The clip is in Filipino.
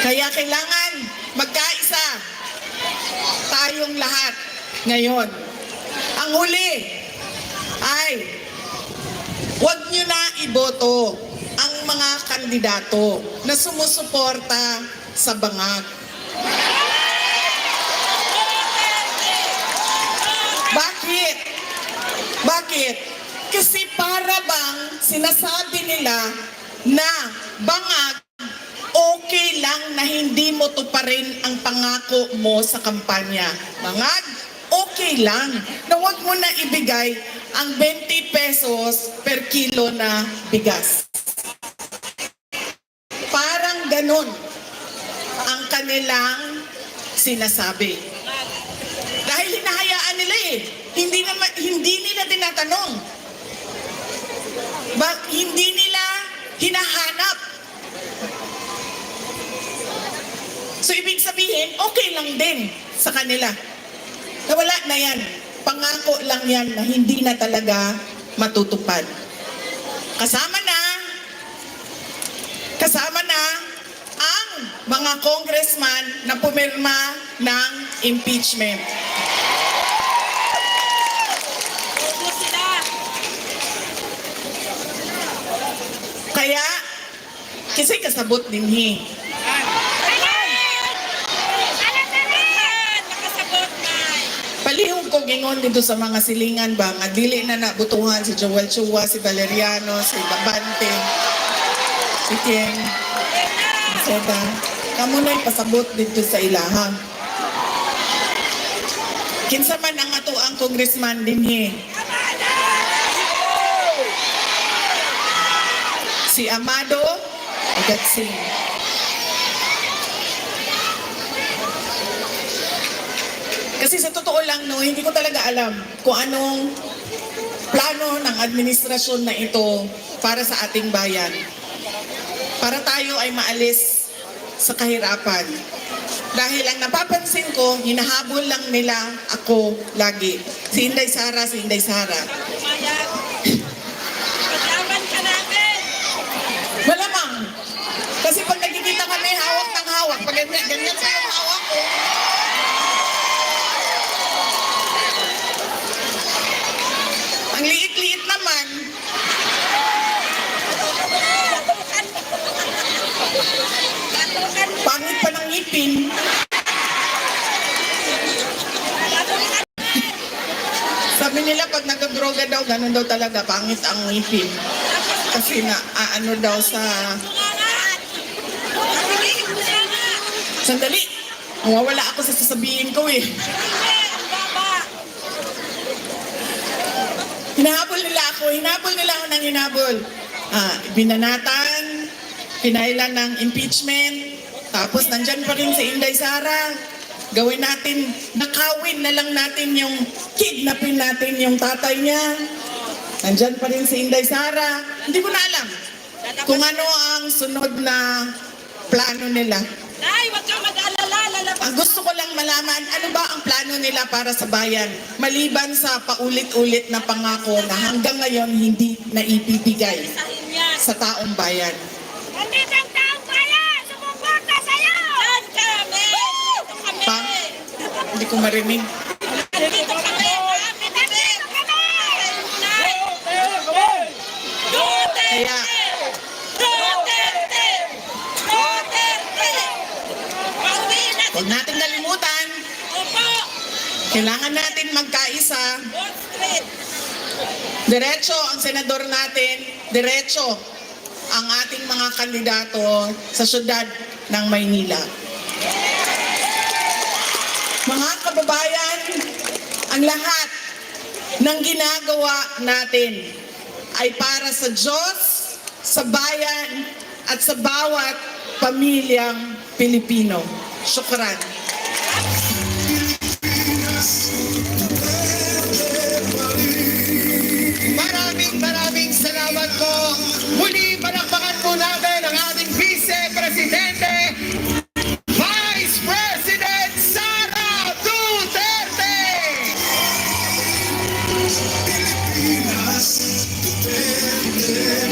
Kaya kailangan magkaisa tayong lahat ngayon. Ang huli ay huwag nyo na iboto ang mga kandidato na sumusuporta sa bangag. Bakit? Bakit? Kasi para bang sinasabi nila na bangag okay lang na hindi mo tuparin ang pangako mo sa kampanya. Bangag, okay lang na huwag mo na ibigay ang 20 pesos per kilo na bigas. Parang ganon ang kanilang sinasabi. Dahil hinahayaan nila hindi nila tinatanong. Hindi nila hinahanap. So ibig sabihin, okay lang din sa kanila. Nawala na yan. Pangako lang yan na hindi na talaga matutupad. Kasama na ang mga congressman na pumirma ng impeachment. Kaya, kasi kasabot din palihog ko gingon dito sa mga silingan ba, nga dili na nabutuhan si Joel Chua, si Valeriano, si Babante, si Tieng, Seda. Kamu na ipasabot dito sa ilahang. Kinsa man ang ato ang congressman dinhi. Si Amado Agatsing. Kasi sa totoo lang, no, hindi ko talaga alam kung anong plano ng administrasyon na ito para sa ating bayan. Para tayo ay maalis sa kahirapan. Dahil ang napapansin ko, hinahabol lang nila ako lagi. Si Inday Sara. Malamang. Kasi pag nagkikita kami, hawak ng hawak. Pag ganyan sa yung hawak ko, ang liit-liit naman. Pangit pa ng ngipin. Sabi nila pag nagdroga daw, ganun daw talaga, pangit ang ngipin. Kasi ano daw sa... Sandali, mawawala ako sa sasabihin ko eh. Hinabol nila ako ng hinabol. Binanatan, pinailan ng impeachment, tapos nandyan pa rin si Inday Sara. Gawin natin, nakawin na lang natin yung kidnapin natin yung tatay niya. Nandyan pa rin si Inday Sara. Hindi ko na alam kung ano ang sunod na plano nila. Nay, wag kang mag-alala, lalabas. Ang gusto ko lang malaman, ano ba ang plano nila para sa bayan? Maliban sa paulit-ulit na pangako na hanggang ngayon hindi naibibigay sa taong bayan. Nandito ang taong bayan! Sumuporta sa'yo! Yan kami! Dito kami! Pa? Hindi ko marinig. Nandito kami! Nandito kami! Nay! Kaya, huwag natin kalimutan, kailangan natin magkaisa. Diretso ang senador natin, diretso ang ating mga kandidato sa syudad ng Maynila. Mga kababayan, ang lahat ng ginagawa natin ay para sa Diyos, sa bayan, at sa bawat pamilyang Pilipino. Syukran. Maraming salamat po. Muli, palakpakan po natin ang ating Vice Presidente, Vice President Sara Duterte! Pilipinas, Duterte.